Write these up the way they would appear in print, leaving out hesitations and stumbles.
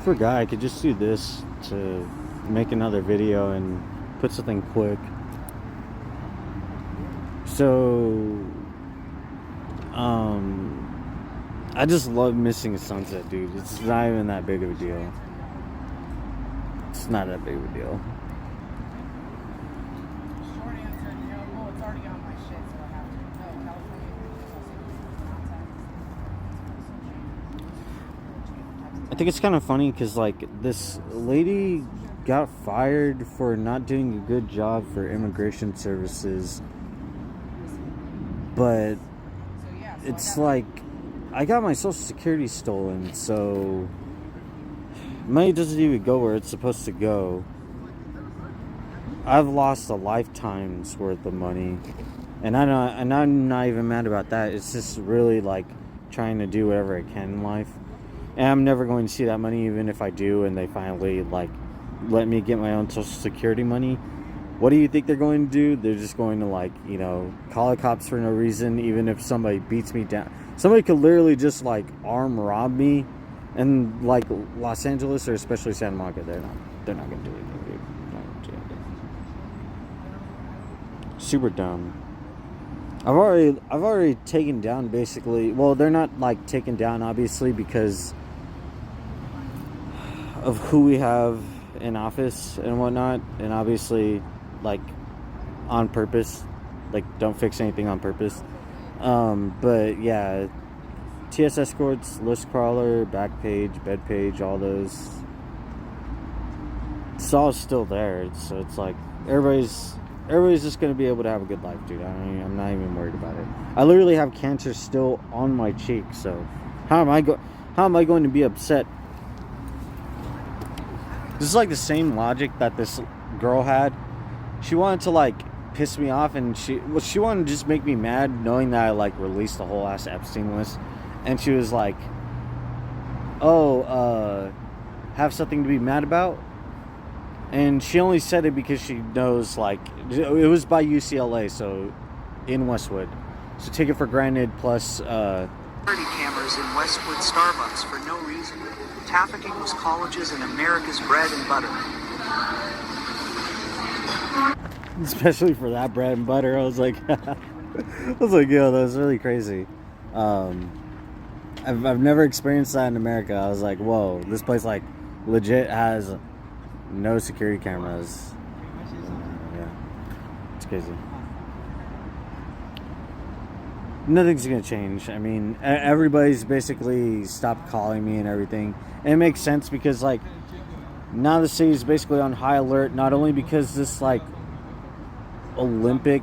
Forgot I could just do this to make another video and put something quick. So, I just love missing a sunset, dude. It's not even that big of a deal. It's not that big of a deal. Short answer, well, it's already on my shit, so I have to. No, California. I think it's kind of funny because, like, this lady got fired for not doing a good job for immigration services, but it's like I got my social security stolen, so money doesn't even go where it's supposed to go. I've lost a lifetime's worth of money, and I'm not even mad about that. It's just really like trying to do whatever I can in life, and I'm never going to see that money, even if I do, and they finally like let me get my own social security money. What do you think they're going to do? They're just going to, like, you know, call the cops for no reason, even if somebody beats me down. Somebody could literally just, like, arm rob me in, like, Los Angeles or especially Santa Monica. They're not going to do anything, dude. They're not gonna do anything. Super dumb. I've already taken down, basically. Well, they're not, like, taken down, obviously, because of who we have in office and whatnot, and obviously, like, on purpose, like, don't fix anything on purpose. But yeah, TS escorts, list crawler, back page, bed page, all those, it's all still there. So it's like everybody's just gonna be able to have a good life, dude. I'm not even worried about it. I literally have cancer still on my cheek, so how am I going to be upset? This is like the same logic that this girl had. She wanted to, like, piss me off, and she wanted to just make me mad, knowing that I, like, released the whole ass Epstein list. And she was like, "Oh, have something to be mad about?" And she only said it because she knows, like, it was by UCLA, so in Westwood. So take it for granted. Plus, security cameras in Westwood Starbucks for no reason. Trafficking was colleges and America's bread and butter. especially for that bread and butter, I was like, yo, that was really crazy. I've never experienced that in America. I was like, whoa, this place, like, legit has no security cameras. Yeah, it's crazy. Nothing's gonna change. I mean, everybody's basically stopped calling me and everything, and it makes sense because, like, now the city's basically on high alert, not only because this, like, Olympic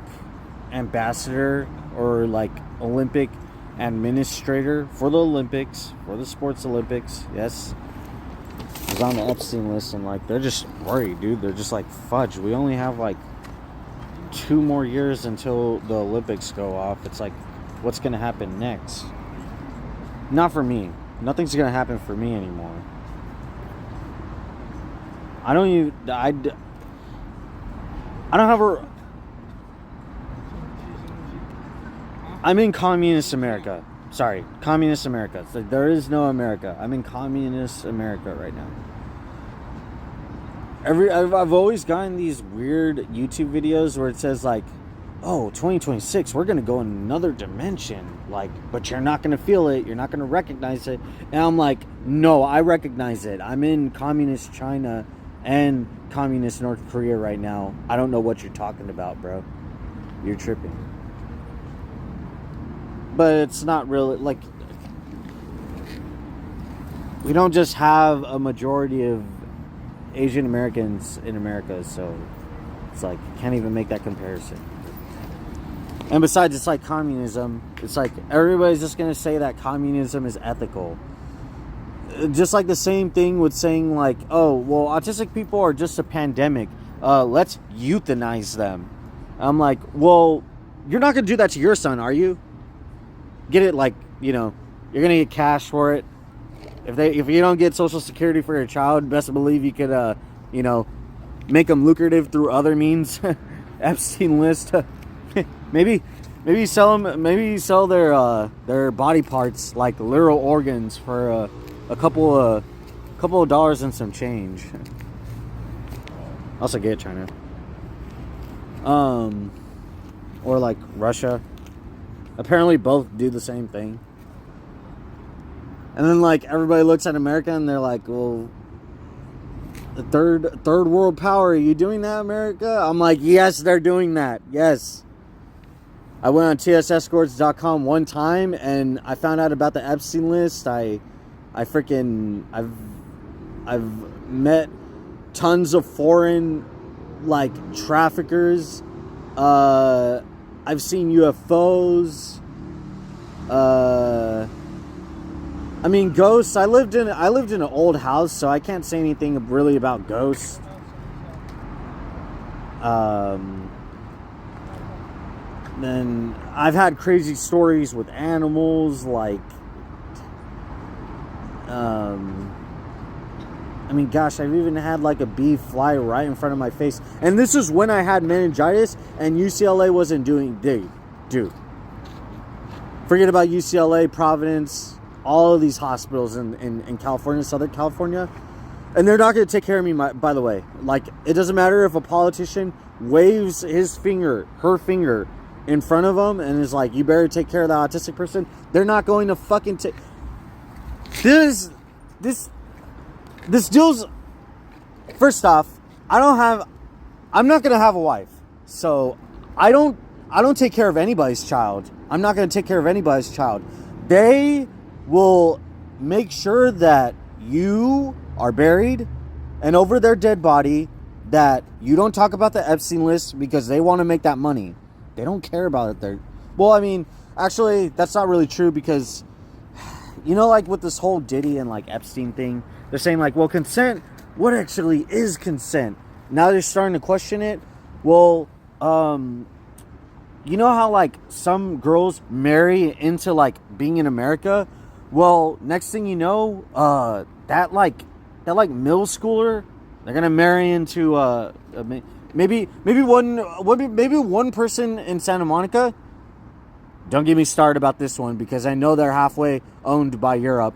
ambassador or, like, Olympic administrator for the Olympics, for the sports Olympics, yes, was on the Epstein list, and, like, they're just worried, dude. They're just like, fudge, we only have, like, 2 more years until the Olympics go off. It's like, what's gonna happen next? Not for me. Nothing's gonna happen for me anymore. I don't have a... I'm in communist America. Sorry, communist America. It's like, there is no America. I'm in communist America right now. I've always gotten these weird YouTube videos where it says, like, oh, 2026, we're going to go in another dimension. Like, but you're not going to feel it. You're not going to recognize it. And I'm like, no, I recognize it. I'm in communist China and communist North Korea right now. I don't know what you're talking about, bro. You're tripping. But it's not really, like, we don't just have a majority of Asian Americans in America, so it's like, you can't even make that comparison. And besides, it's like communism. It's like everybody's just going to say that communism is ethical. Just like the same thing with saying, like, oh, well, autistic people are just a pandemic. Let's euthanize them. I'm like, well, you're not going to do that to your son, are you? Get it, like, you know, you're going to get cash for it. If you don't get Social Security for your child, best believe you could, you know, make them lucrative through other means. Epstein list. maybe sell them. Maybe sell their body parts, like literal organs, for a couple of couple of dollars and some change. Also get China. Or like Russia. Apparently both do the same thing. And then like everybody looks at America and they're like, well, the third world power, are you doing that, America? I'm like, yes, they're doing that. Yes. I went on tsescorts.com one time and I found out about the Epstein list. I've met tons of foreign like traffickers. I've seen UFOs. I mean, ghosts. I lived in an old house, so I can't say anything really about ghosts. Then I've had crazy stories with animals, like, I mean, gosh, I've even had like a bee fly right in front of my face, and this is when I had meningitis, and UCLA wasn't doing, dude. Forget about UCLA, Providence, all of these hospitals in California, Southern California, and they're not going to take care of me. By the way, like, it doesn't matter if a politician waves his finger, her finger, in front of them and is like, you better take care of the autistic person. They're not going to fucking take this deal's. First off, I'm not gonna have a wife, so I don't take care of anybody's child. I'm not gonna take care of anybody's child. They will make sure that you are buried, and over their dead body that you don't talk about the Epstein list, because they want to make that money. They don't care about it. Well, I mean, actually, that's not really true, because, you know, like with this whole Diddy and like Epstein thing, they're saying like, well, consent, what actually is consent? Now they're starting to question it. Well, you know how like some girls marry into like being in America? Well, next thing you know, that middle schooler, they're gonna marry into maybe one person in Santa Monica. Don't get me started about this one, because I know they're halfway owned by Europe.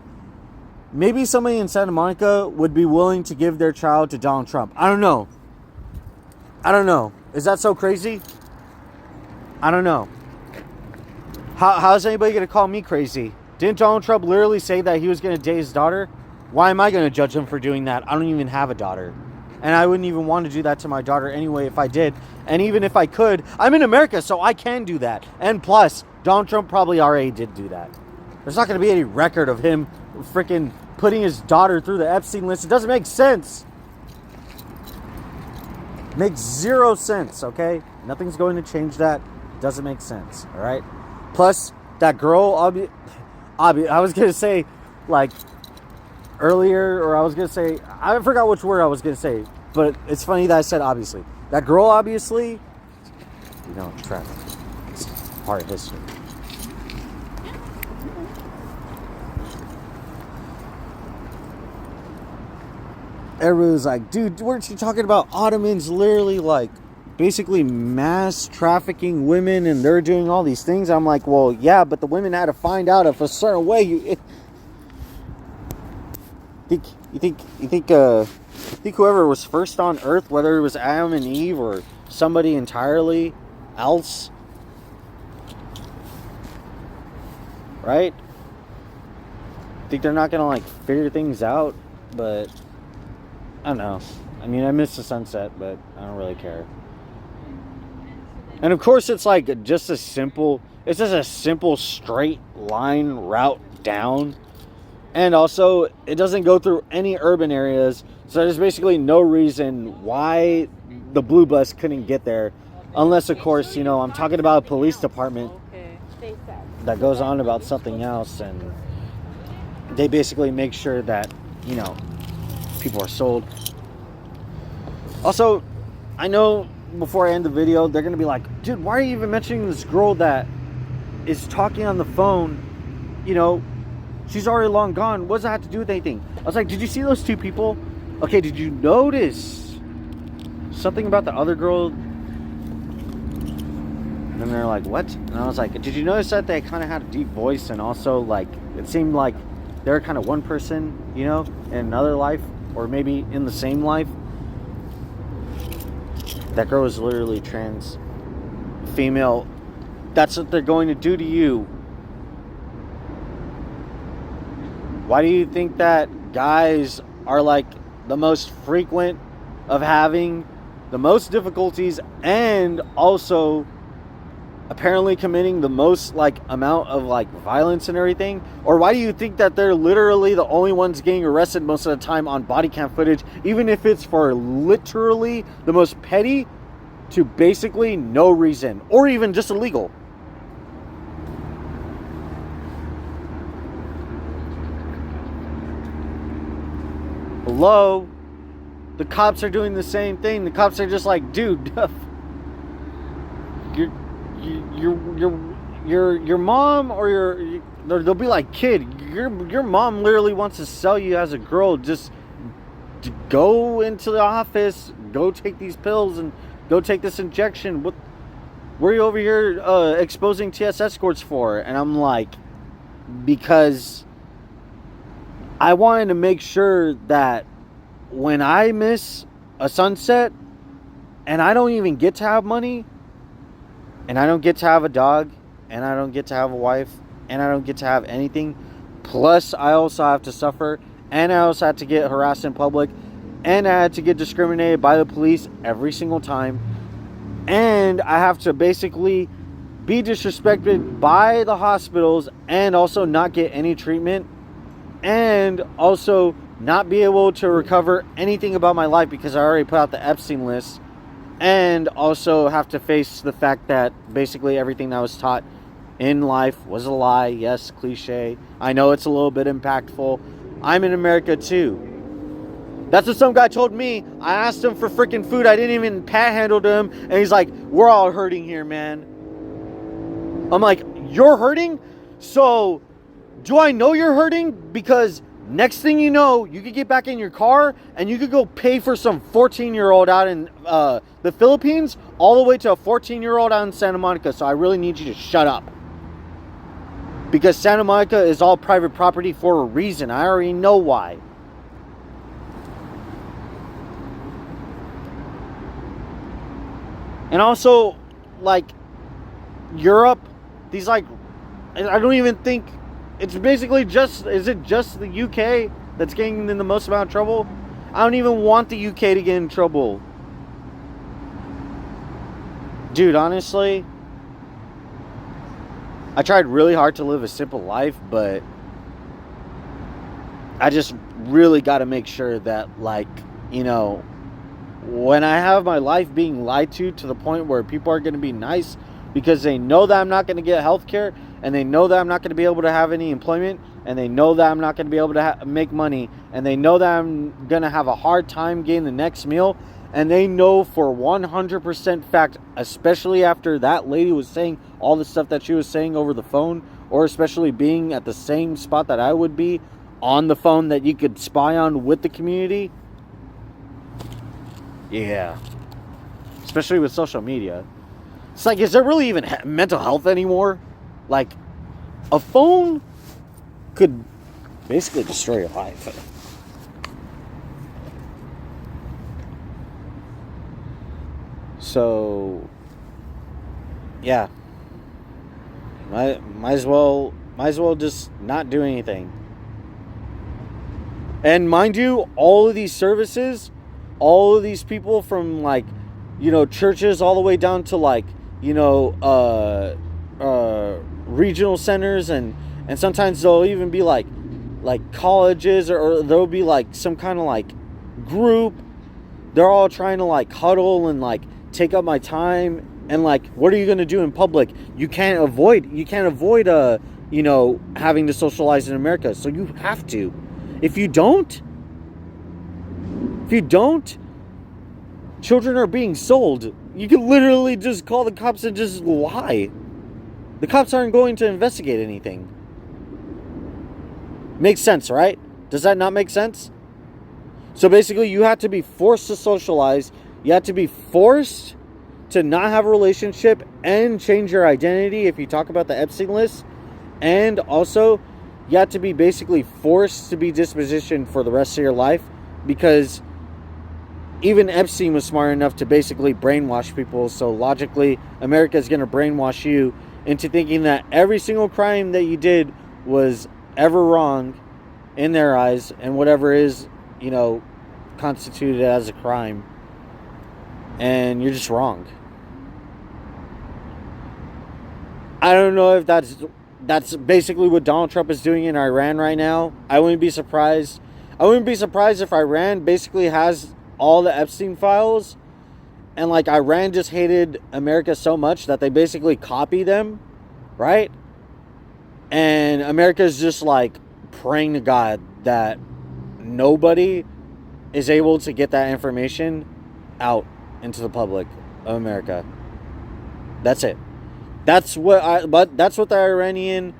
Maybe somebody in Santa Monica would be willing to give their child to Donald Trump. I don't know. Is that so crazy? I don't know. How's anybody going to call me crazy? Didn't Donald Trump literally say that he was going to date his daughter? Why am I going to judge him for doing that? I don't even have a daughter. And I wouldn't even want to do that to my daughter anyway if I did. And even if I could, I'm in America, so I can do that. And plus, Donald Trump probably already did do that. There's not going to be any record of him freaking putting his daughter through the Epstein list. It doesn't make sense. Makes zero sense, okay? Nothing's going to change that. Doesn't make sense, all right? Plus, that girl, I was going to say, like, earlier, or I was going to say, I forgot which word I was going to say, but it's funny that I said obviously. That girl, obviously, you know, traffic. It's part of history. Everybody was like, dude, weren't you talking about Ottomans literally, like, basically mass trafficking women, and they're doing all these things? I'm like, well, yeah, but the women had to find out if a certain way you think whoever was first on Earth, whether it was Adam and Eve or somebody entirely else, right? Think they're not gonna like figure things out? But I don't know. I mean, I miss the sunset, but I don't really care. And of course, it's like just a simple straight line route down. And also, it doesn't go through any urban areas, so there's basically no reason why the blue bus couldn't get there. Unless, of course, you know, I'm talking about a police department that goes on about something else, and they basically make sure that, you know, people are sold. Also, I know before I end the video, they're going to be like, dude, why are you even mentioning this girl that is talking on the phone? You know, she's already long gone. What does that have to do with anything? I was like, did you see those two people? Okay, did you notice something about the other girl? And then they're like, what? And I was like, did you notice that they kind of had a deep voice, and also, like, it seemed like they're kind of one person, you know, in another life, or maybe in the same life. That girl is literally trans female. That's what they're going to do to you. Why do you think that guys are like the most frequent of having the most difficulties and also apparently committing the most like amount of like violence and everything? Or why do you think that they're literally the only ones getting arrested most of the time on body cam footage, even if it's for literally the most petty to basically no reason, or even just illegal? Hello? The cops are doing the same thing. The cops are just like, dude, your mom or they'll be like, kid, your mom literally wants to sell you as a girl. Just go into the office, go take these pills and go take this injection. What are you over here exposing TS escorts for? And I'm like, because I wanted to make sure that when I miss a sunset and I don't even get to have money, and I don't get to have a dog, and I don't get to have a wife, and I don't get to have anything, plus I also have to suffer, and I also had to get harassed in public, and I had to get discriminated by the police every single time, and I have to basically be disrespected by the hospitals and also not get any treatment, and also not be able to recover anything about my life because I already put out the Epstein list, and also have to face the fact that basically everything that I was taught in life was a lie. Yes, cliche. I know it's a little bit impactful. I'm in America too. That's what some guy told me. I asked him for freaking food. I didn't even panhandle to him, and he's like, we're all hurting here, man. I'm like, you're hurting? So do I know you're hurting? Because next thing you know, you could get back in your car and you could go pay for some 14-year-old out in the Philippines all the way to a 14-year-old out in Santa Monica. So I really need you to shut up. Because Santa Monica is all private property for a reason. I already know why. And also, like, Europe, these like, I don't even think, it's basically just, is it just the UK that's getting in the most amount of trouble? I don't even want the UK to get in trouble. Dude, honestly, I tried really hard to live a simple life, but I just really got to make sure that, like, you know, when I have my life being lied to the point where people are going to be nice because they know that I'm not going to get health care, and they know that I'm not going to be able to have any employment, and they know that I'm not going to be able to make money, and they know that I'm going to have a hard time getting the next meal, and they know for 100% fact, especially after that lady was saying all the stuff that she was saying over the phone, or especially being at the same spot that I would be on the phone that you could spy on with the community. Yeah. Especially with social media. It's like, is there really even mental health anymore? Like, a phone could basically destroy your life. So, yeah. Might as well just not do anything. And mind you, all of these services, all of these people from, like, you know, churches all the way down to, like, you know, regional centers, and sometimes there'll even be like colleges, or there'll be like some kind of like group. They're all trying to like huddle and like take up my time, and like, what are you going to do in public? You can't avoid you know, having to socialize in America, so you have to. If you don't, children are being sold. You can literally just call the cops and just lie. The cops aren't going to investigate anything. Makes sense, right? Does that not make sense? So basically, you have to be forced to socialize. You have to be forced to not have a relationship and change your identity if you talk about the Epstein list. And also, you have to be basically forced to be dispositioned for the rest of your life, because even Epstein was smart enough to basically brainwash people. So logically, America is going to brainwash you into thinking that every single crime that you did was ever wrong in their eyes, and whatever is, constituted as a crime, and you're just wrong. I don't know if that's basically what Donald Trump is doing in Iran right now. I wouldn't be surprised. I wouldn't be surprised if Iran basically has all the Epstein files, and like Iran just hated America so much that they basically copy them, right? And America's just like praying to God that nobody is able to get that information out into the public of America. That's it. That's what the Iranian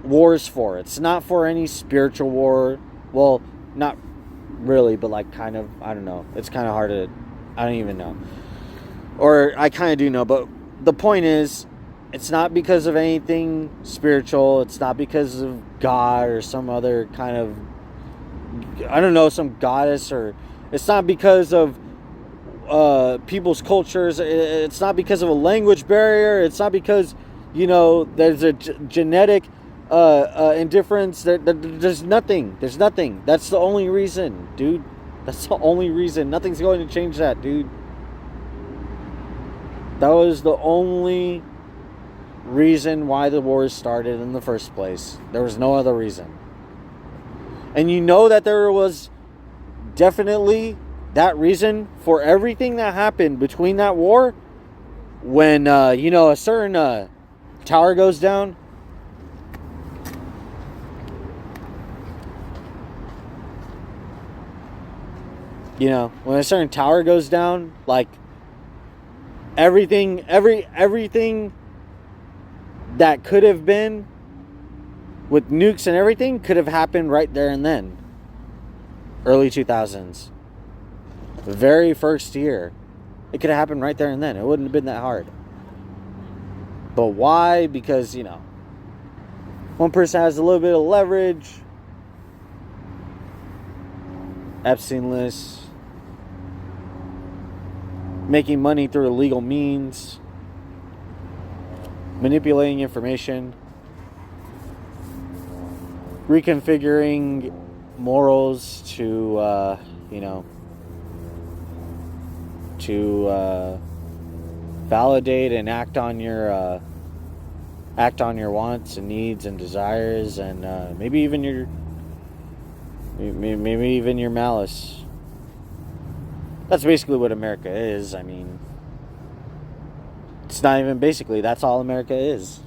war is for. It's not for any spiritual war. Well, not really, but like kind of, I don't know. It's kind of hard to, I don't even know. Or I kind of do know, but the point is, it's not because of anything spiritual. It's not because of God or some other kind of, I don't know, some goddess, or it's not because of people's cultures. It's not because of a language barrier. It's not because, there's a genetic indifference. There's nothing. There's nothing. That's the only reason, dude. That's the only reason. Nothing's going to change that, dude. That was the only reason why the war started in the first place. There was no other reason. And that there was definitely that reason for everything that happened between that war. When a certain tower goes down, when a certain tower goes down, like everything that could have been with nukes and everything could have happened right there and then. Early 2000s. The very first year. It could have happened right there and then. It wouldn't have been that hard. But why? Because, one person has a little bit of leverage. Epstein list. Making money through illegal means. Manipulating information. Reconfiguring morals to, validate and act on your wants and needs and desires, and maybe even your malice. That's basically what America is. I mean, it's not even basically. That's all America is.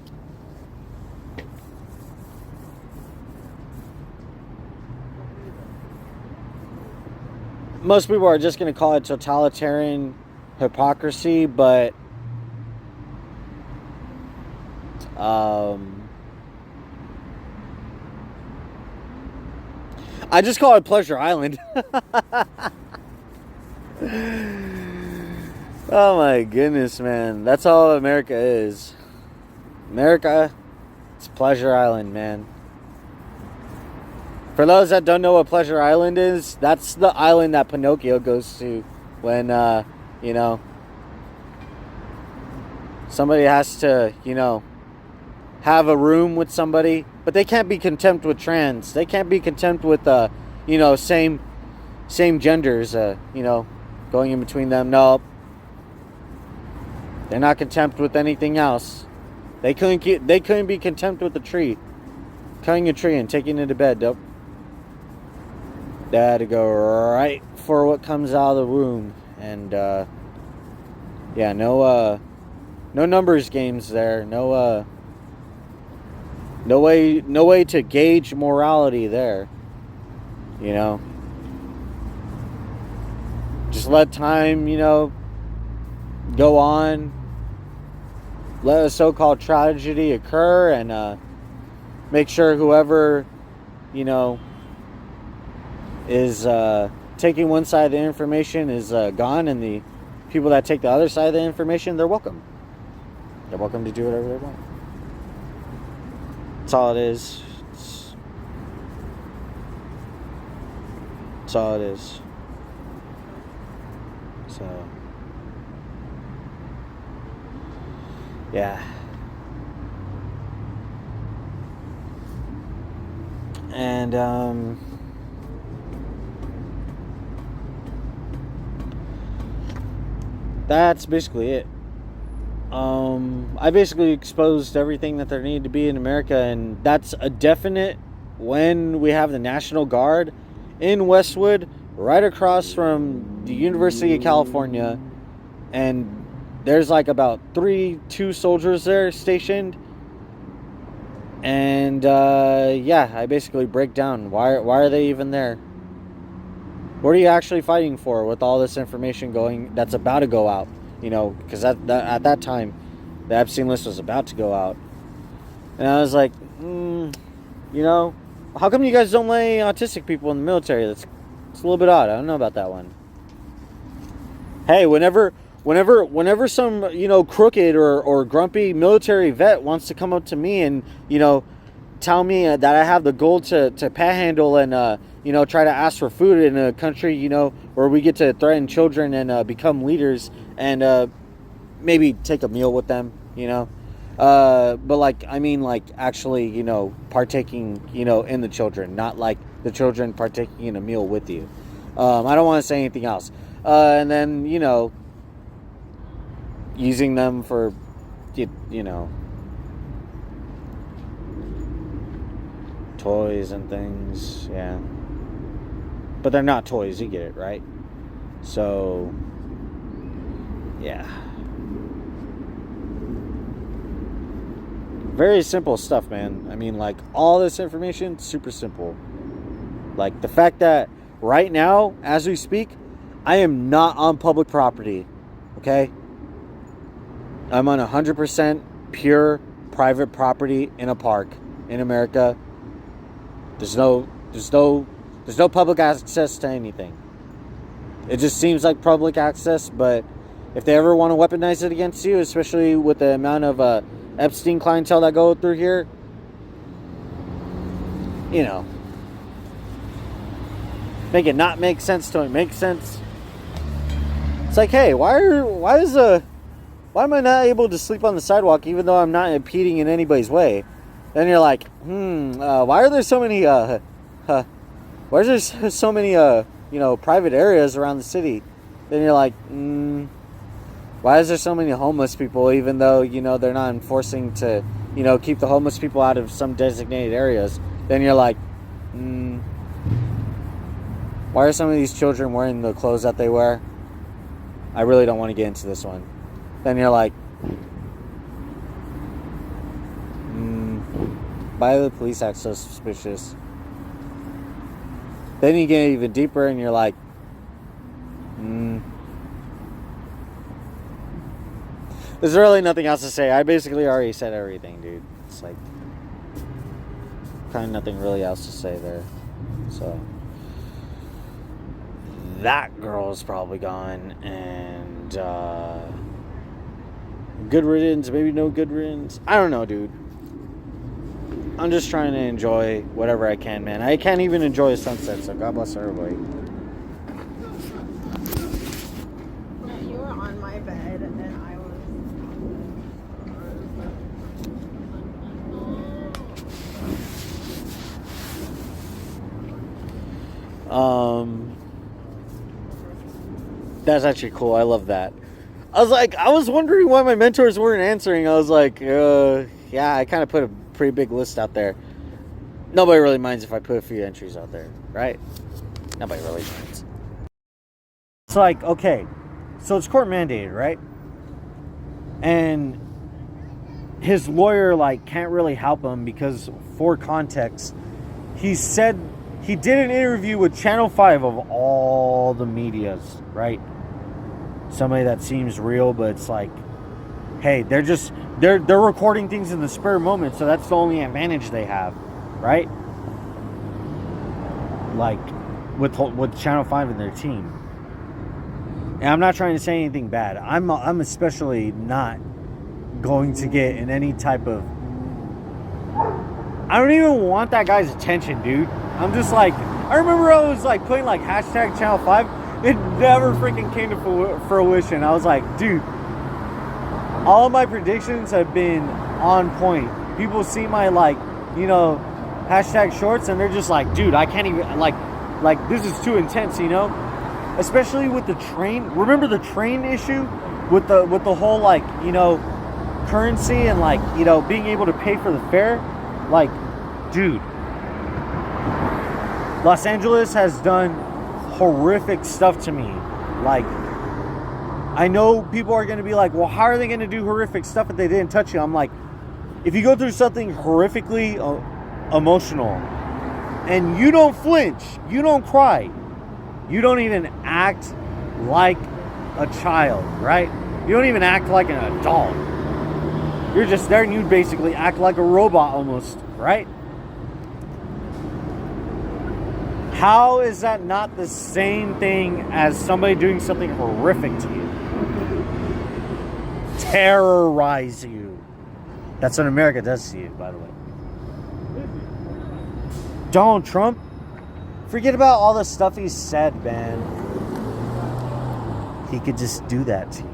Most people are just going to call it totalitarian hypocrisy, but I just call it Pleasure Island. Oh my goodness, man. That's all America is. America, it's Pleasure Island, man. For those that don't know what Pleasure Island is, that's the island that Pinocchio goes to when, somebody has to, have a room with somebody. But they can't be contempt with trans. They can't be contempt with, same genders, going in between them. No. They're not contempt with anything else. They couldn't be contempt with the tree. Cutting a tree and taking it to bed. Nope. They had to go right for what comes out of the womb. And no numbers games there. No way to gauge morality there. Just let time, go on. Let a so-called tragedy occur, and make sure whoever, is taking one side of the information is gone, and the people that take the other side of the information, they're welcome. They're welcome to do whatever they want. That's all it is. It's That's all it is. So, yeah. And, that's basically it. I basically exposed everything that there needed to be in America, and that's a definite when we have the National Guard in Westwood, right across from the University of California, and there's like about 2 soldiers there stationed. And yeah, I basically break down why are they even there? What are you actually fighting for with all this information going that's about to go out? You know, because at that time, the Epstein list was about to go out, and I was like, you know, how come you guys don't lay autistic people in the military? It's a little bit odd. I don't know about that one. Hey, whenever some, you know, crooked or grumpy military vet wants to come up to me and, you know, tell me that I have the goal to panhandle and you know, try to ask for food in a country, you know, where we get to threaten children and become leaders and maybe take a meal with them, you know. But like, I mean, like actually, you know, partaking, you know, in the children, not like the children partaking in a meal with you. I don't want to say anything else. And then, you know, using them for, you know, toys and things, yeah. But they're not toys, you get it, right? So, yeah. Very simple stuff, man. I mean, like, all this information, super simple. Like, the fact that right now, as we speak, I am not on public property, okay? I'm on 100% pure private property in a park in America. There's no public access to anything. It just seems like public access, but if they ever want to weaponize it against you, especially with the amount of Epstein clientele that go through here, you know, make it not make sense to it make sense. It's like, hey, why am I not able to sleep on the sidewalk even though I'm not impeding in anybody's way? Then you're like, why are there so many why is there so many you know, private areas around the city? Then you're like, why is there so many homeless people even though, you know, they're not enforcing to, you know, keep the homeless people out of some designated areas? Then you're like, why are some of these children wearing the clothes that they wear? I really don't want to get into this one. Then you're like, why do the police act so suspicious? Then you get even deeper and you're like, there's really nothing else to say. I basically already said everything, dude. It's like, kind of nothing really else to say there. So, that girl's probably gone, and good riddance, maybe no good riddance. I don't know, dude. I'm just trying to enjoy whatever I can, man. I can't even enjoy a sunset, so God bless everybody. No, you were on my bed and I was. That's actually cool. I love that. I was wondering why my mentors weren't answering. I was like, yeah, I kind of put a pretty big list out there. Nobody really minds if I put a few entries out there, right? Nobody really minds. It's like, okay, so it's court mandated, right? And his lawyer, like, can't really help him because, for context, he said he did an interview with Channel 5 of all the medias, right? Somebody that seems real, but it's like, hey, they're recording things in the spur moment, so that's the only advantage they have, right? Like with Channel 5 and their team. And I'm not trying to say anything bad. I'm especially not going to get in any type of, I don't even want that guy's attention, dude. I'm just like, I remember I was like putting like hashtag Channel 5. It never freaking came to fruition. I was like, dude, all of my predictions have been on point. People see my like, you know, hashtag shorts and they're just like, dude, I can't even like this is too intense, you know? Especially with the train. Remember the train issue with the whole like, you know, currency and like, you know, being able to pay for the fare? Like, dude, Los Angeles has done horrific stuff to me. Like, I know people are going to be like, well, how are they going to do horrific stuff if they didn't touch you? I'm like, if you go through something horrifically emotional and you don't flinch, you don't cry, you don't even act like a child, right? You don't even act like an adult. You're just there and you basically act like a robot almost, right? How is that not the same thing as somebody doing something horrific to you? Terrorize you. That's what America does to you, by the way. Donald Trump, forget about all the stuff he said, man. He could just do that to you.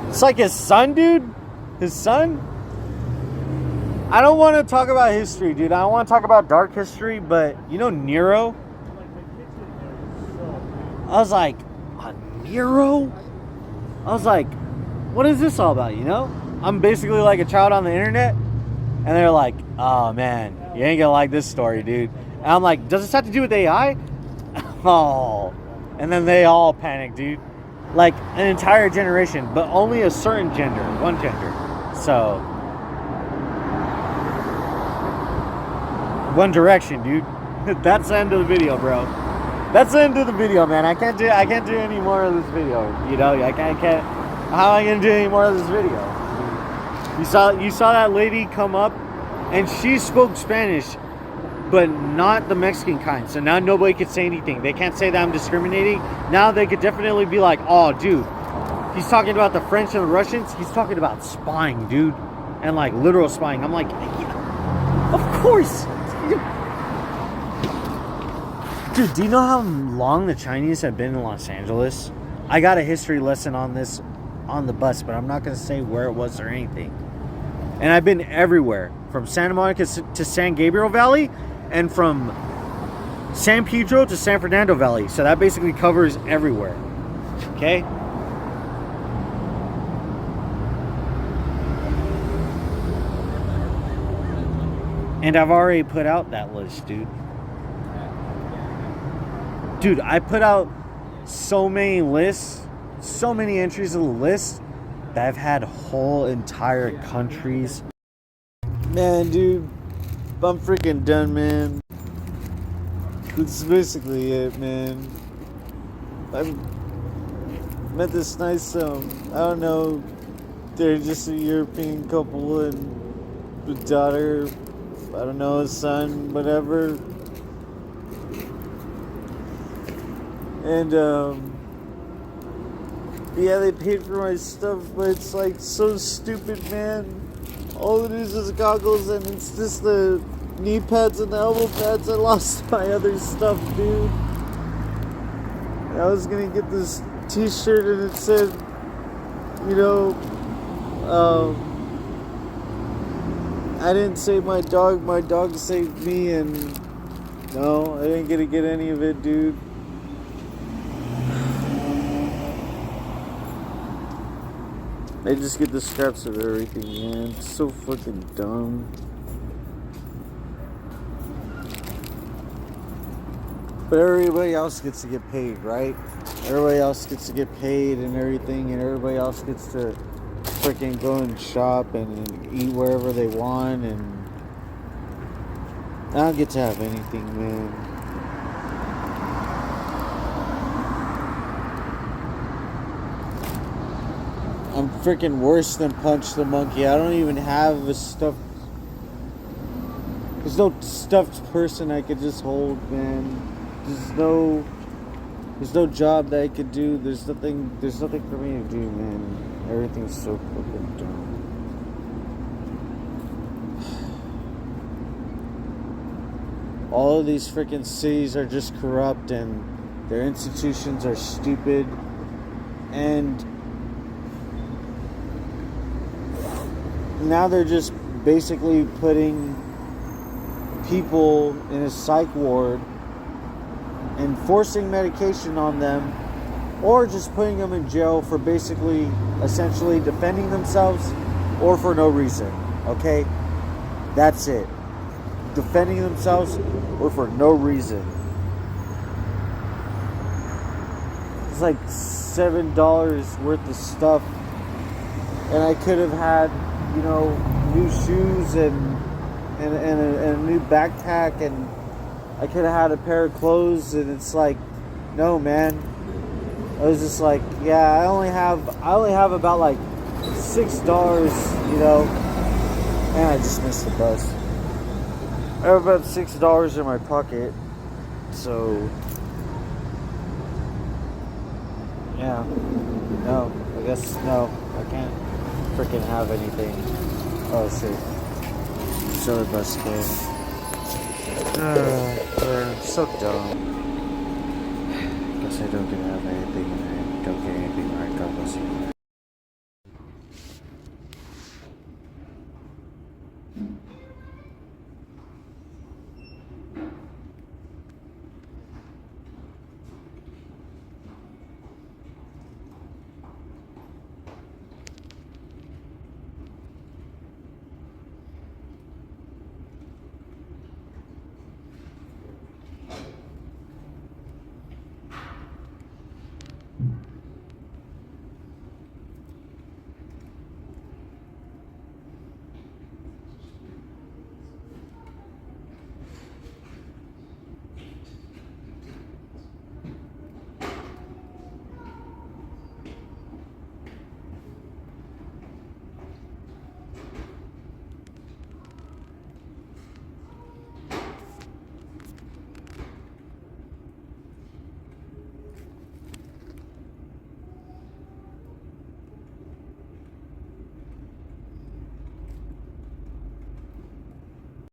It's like his son, dude. His son. I don't want to talk about history, dude. I don't want to talk about dark history, but you know Nero? I was like, a Nero? I was like, what is this all about, you know? I'm basically like a child on the internet, and they're like, oh man, you ain't gonna like this story, dude. And I'm like, does this have to do with AI? Oh. And then they all panic, dude. Like an entire generation, but only a certain gender, one gender. So, One Direction, dude. That's the end of the video, bro. That's the end of the video, man. I can't do any more of this video. You know, I can't. How am I gonna do any more of this video? You saw that lady come up, and she spoke Spanish, but not the Mexican kind. So now nobody could say anything. They can't say that I'm discriminating. Now they could definitely be like, oh, dude, he's talking about the French and the Russians. He's talking about spying, dude. And like literal spying. I'm like, yeah, of course. Dude, do you know how long the Chinese have been in Los Angeles? I got a history lesson on this on the bus, but I'm not going to say where it was or anything. And I've been everywhere. From Santa Monica to San Gabriel Valley, and from San Pedro to San Fernando Valley. So that basically covers everywhere. Okay? And I've already put out that list, dude. Dude, I put out so many lists, so many entries of the list that I've had whole entire countries. Man, dude, I'm freaking done, man. That's basically it, man. I met this nice, I don't know, they're just a European couple and a daughter, I don't know, a son, whatever. And, yeah, they paid for my stuff, but it's like so stupid, man. All it is goggles, and it's just the knee pads and the elbow pads. I lost my other stuff, dude. I was gonna get this t-shirt and it said, you know, I didn't save my dog saved me, and no, I didn't get any of it, dude. They just get the scraps of everything, man. It's so fucking dumb. But everybody else gets to get paid, right? Everybody else gets to get paid and everything, and everybody else gets to freaking go and shop and eat wherever they want, and I don't get to have anything, man. I'm freaking worse than Punch the Monkey. I don't even have a stuffed... There's no stuffed person I could just hold, man. There's no job that I could do. There's nothing for me to do, man. Everything's so fucking dumb. all of these freaking cities are just corrupt and their institutions are stupid, and now they're just basically putting people in a psych ward and forcing medication on them, or just putting them in jail for basically essentially defending themselves or for no reason. Okay, that's it. Defending themselves or for no reason. It's like $7 worth of stuff, and I could have had, you know, new shoes and a new backpack, and I could have had a pair of clothes, and it's like, no, man. I was just like, yeah, I only have about like $6, you know, and I just missed the bus. I have about $6 in my pocket, so yeah, no, I guess no, I can't freaking have anything. Oh shit, so the bus came. I'm so dumb. Guess I don't get to have anything, and I don't get anything right. God bless you.